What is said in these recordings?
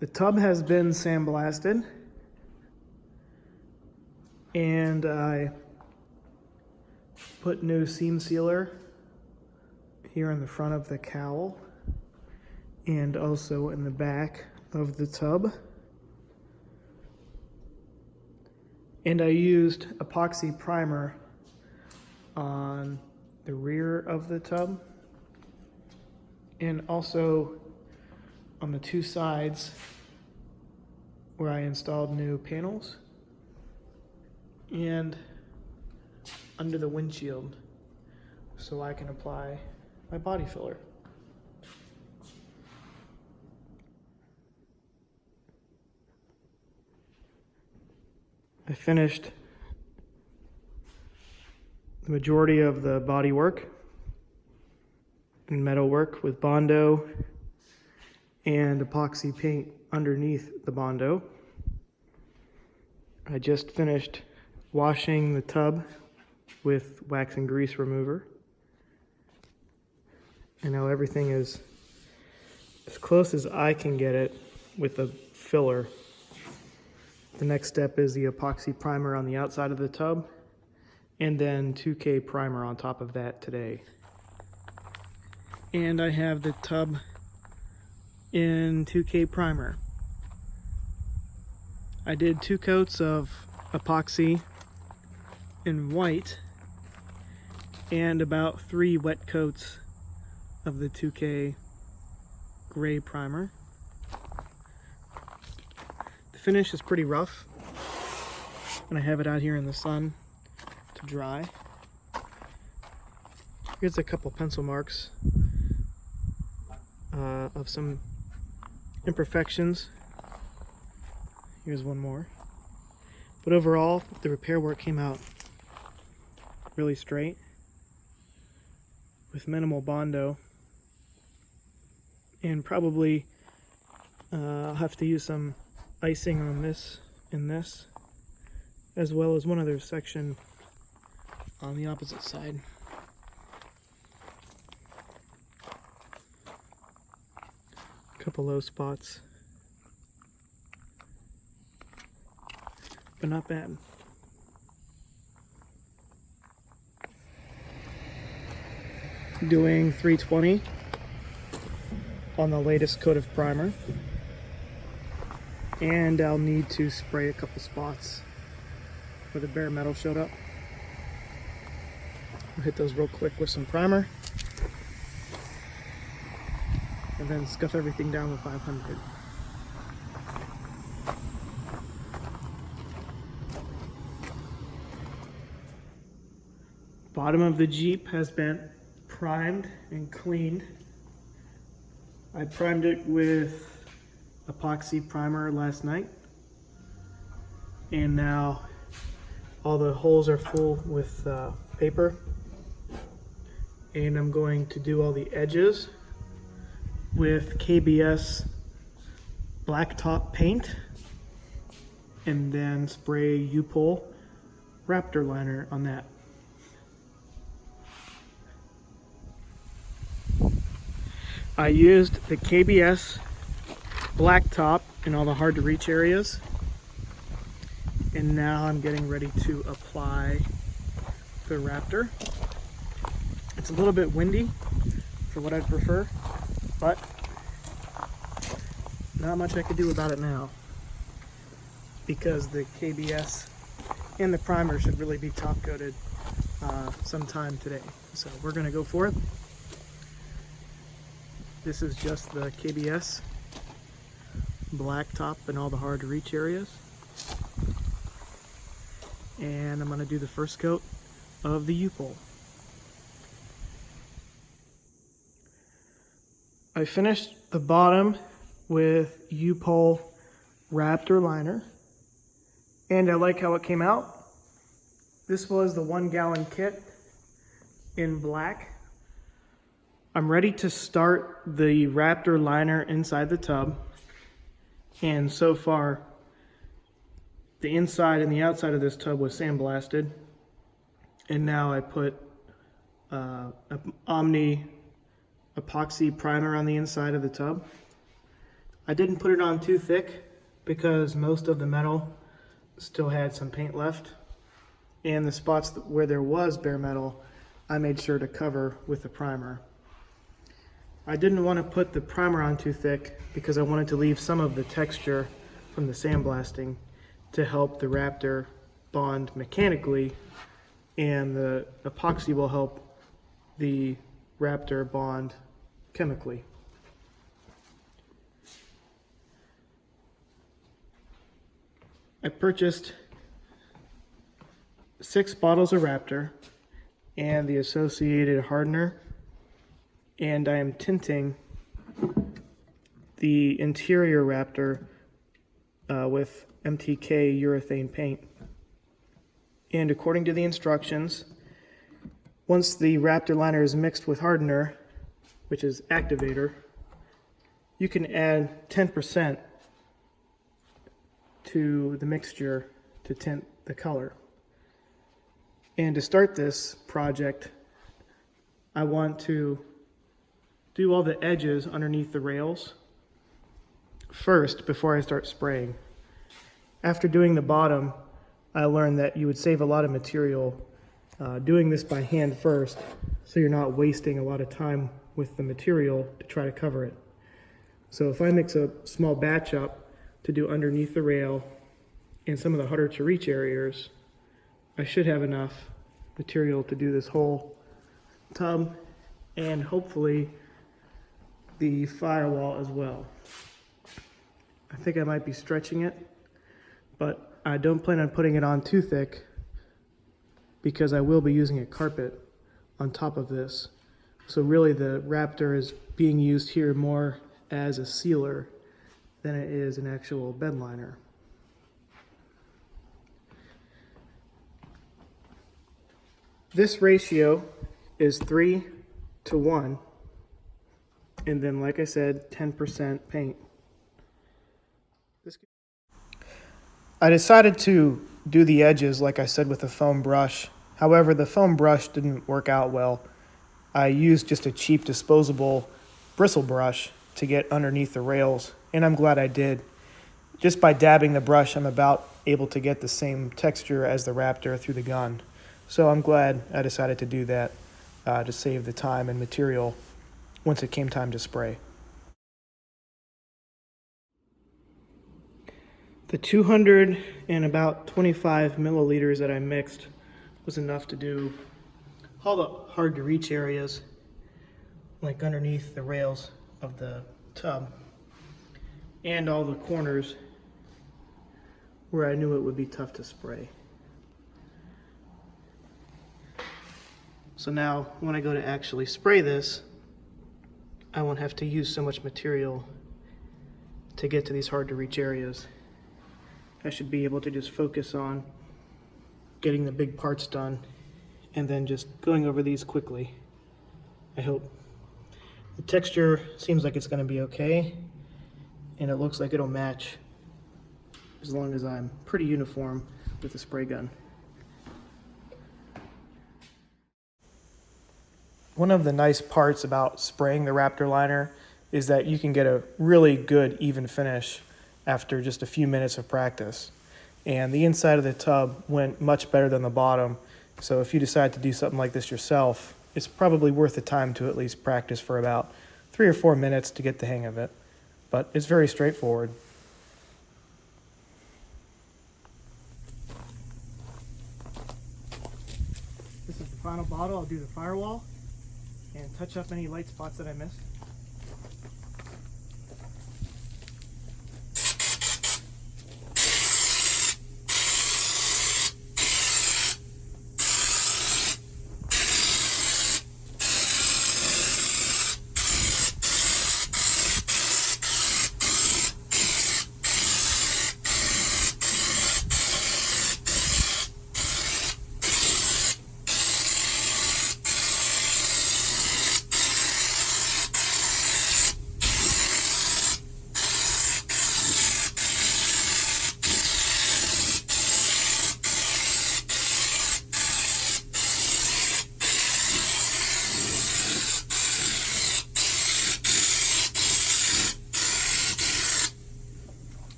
The tub has been sandblasted, and I put new seam sealer here in the front of the cowl and also in the back of the tub. And I used epoxy primer on the rear of the tub and also on the two sides where I installed new panels and under the windshield so I can apply my body filler. I finished the majority of the body work and metal work with Bondo and epoxy paint underneath the Bondo. I just finished washing the tub with wax and grease remover. And now everything is as close as I can get it with a filler. The next step is the epoxy primer on the outside of the tub, and then 2K primer on top of that today. And I have the tub in 2K primer. I did 2 coats of epoxy in white and about 3 wet coats of the 2K gray primer. The finish is pretty rough, and I have it out here in the sun to dry. Here's a couple pencil marks of some imperfections. Here's one more. But overall, the repair work came out really straight with minimal Bondo, and probably I'll have to use some icing on this and this, as well as one other section on the opposite side. A couple low spots, but not bad. Doing 320 on the latest coat of primer, and I'll need to spray a couple spots where the bare metal showed up. I'll hit those real quick with some primer and then scuff everything down with 500. Bottom of the Jeep has been primed and cleaned. I primed it with epoxy primer last night, and now all the holes are full with paper, and I'm going to do all the edges with KBS blacktop paint and then spray UPOL Raptor Liner on that. I used the KBS blacktop in all the hard to reach areas, and now I'm getting ready to apply the Raptor. It's a little bit windy for what I'd prefer, but not much I could do about it now because the KBS and the primer should really be top coated sometime today. So we're gonna go for it. This is just the KBS blacktop in all the hard to reach areas. And I'm going to do the first coat of the UPOL. I finished the bottom with UPOL Raptor Liner, and I like how it came out. This was the 1 gallon kit in black. I'm ready to start the Raptor Liner inside the tub, and so far the inside and the outside of this tub was sandblasted, and now I put Omni epoxy primer on the inside of the tub. I didn't put it on too thick because most of the metal still had some paint left, and the spots where there was bare metal I made sure to cover with the primer. I didn't want to put the primer on too thick because I wanted to leave some of the texture from the sandblasting to help the Raptor bond mechanically, and the epoxy will help the Raptor bond chemically. I purchased 6 bottles of Raptor and the associated hardener, and I am tinting the interior Raptor with MTK urethane paint. And according to the instructions, once the Raptor liner is mixed with hardener, which is activator, you can add 10% to the mixture to tint the color. And to start this project, I want to do all the edges underneath the rails first before I start spraying. After doing the bottom, I learned that you would save a lot of material doing this by hand first, so you're not wasting a lot of time with the material to try to cover it. So if I mix a small batch up to do underneath the rail and some of the harder to reach areas, I should have enough material to do this whole tub and hopefully the firewall as well. I think I might be stretching it, but I don't plan on putting it on too thick because I will be using a carpet on top of this. So really the Raptor is being used here more as a sealer than it is an actual bed liner. This ratio is 3:1, and then like I said, 10% paint. I decided to do the edges like I said with a foam brush. However, the foam brush didn't work out well. I used just a cheap disposable bristle brush to get underneath the rails, and I'm glad I did. Just by dabbing the brush, I'm about able to get the same texture as the Raptor through the gun. So I'm glad I decided to do that to save the time and material once it came time to spray. The 225 milliliters that I mixed was enough to do all the hard to reach areas, like underneath the rails of the tub, and all the corners where I knew it would be tough to spray. So now when I go to actually spray this, I won't have to use so much material to get to these hard to reach areas. I should be able to just focus on getting the big parts done and then just going over these quickly, I hope. The texture seems like it's going to be okay, and it looks like it'll match as long as I'm pretty uniform with the spray gun. One of the nice parts about spraying the Raptor liner is that you can get a really good even finish after just a few minutes of practice. And the inside of the tub went much better than the bottom, so if you decide to do something like this yourself, it's probably worth the time to at least practice for about 3 or 4 minutes to get the hang of it. But it's very straightforward. This is the final bottle. I'll do the firewall and touch up any light spots that I missed.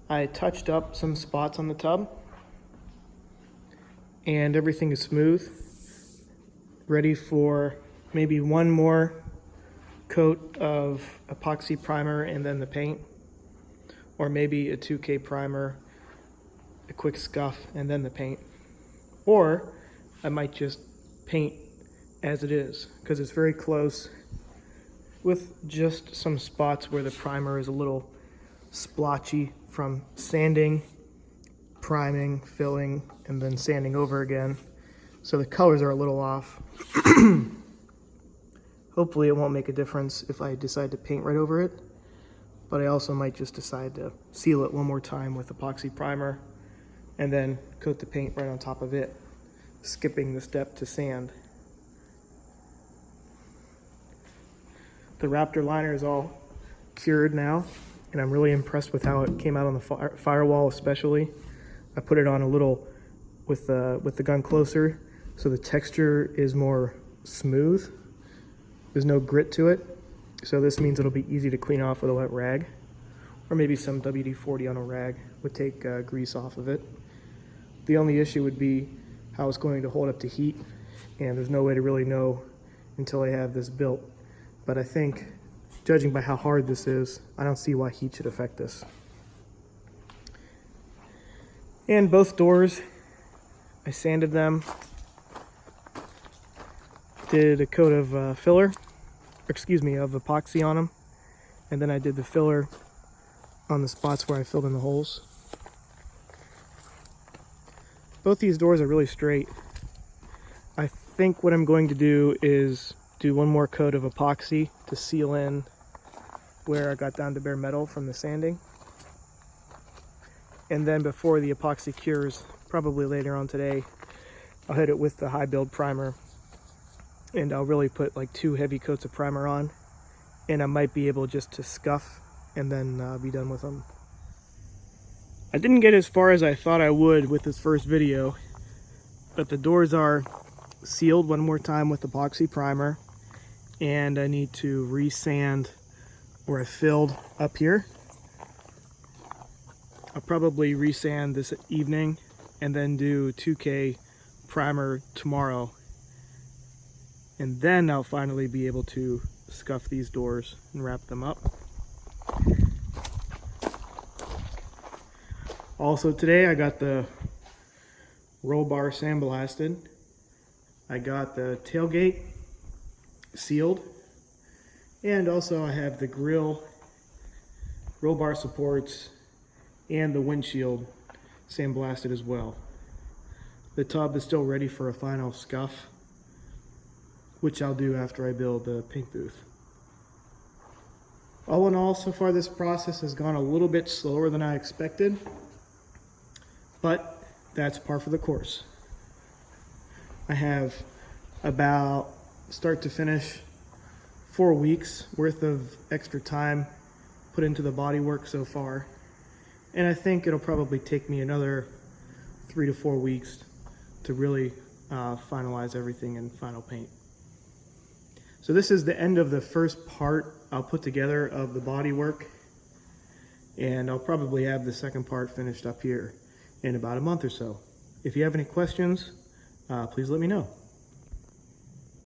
I touched up some spots on the tub and everything is smooth, ready for maybe one more coat of epoxy primer and then the paint, or maybe a 2K primer, a quick scuff, and then the paint. Or I might just paint as it is, because it's very close, with just some spots where the primer is a little splotchy from sanding, priming, filling, and then sanding over again. So the colors are a little off. Hopefully it won't make a difference if I decide to paint right over it, but I also might just decide to seal it one more time with epoxy primer and then coat the paint right on top of it, skipping the step to sand. The Raptor Liner is all cured now, and I'm really impressed with how it came out on the firewall especially. I put it on a little with the gun closer, so the texture is more smooth. There's no grit to it, so this means it'll be easy to clean off with a wet rag, or maybe some WD-40 on a rag would take grease off of it. The only issue would be how it's going to hold up to heat, and there's no way to really know until I have this built. But I think, judging by how hard this is, I don't see why heat should affect this. And both doors, I sanded them, did a coat of of epoxy on them, and then I did the filler on the spots where I filled in the holes. Both these doors are really straight. I think what I'm going to do is do one more coat of epoxy to seal in where I got down to bare metal from the sanding. And then before the epoxy cures, probably later on today, I'll hit it with the high build primer, and I'll really put like 2 heavy coats of primer on, and I might be able just to scuff and then be done with them. I didn't get as far as I thought I would with this first video, but the doors are sealed one more time with epoxy primer, and I need to re-sand where I filled up here. I'll probably re-sand this evening and then do 2K primer tomorrow, and then I'll finally be able to scuff these doors and wrap them up. Also today I got the roll bar sandblasted. I got the tailgate sealed, and also I have the grill, roll bar supports, and the windshield sandblasted as well. The tub is still ready for a final scuff, which I'll do after I build the paint booth. All in all, so far this process has gone a little bit slower than I expected, but that's par for the course. I have about start to finish 4 weeks worth of extra time put into the bodywork so far, and I think it'll probably take me another 3 to 4 weeks to really finalize everything in final paint. So this is the end of the first part I'll put together of the bodywork, and I'll probably have the second part finished up here in about a month or so. If you have any questions, please let me know.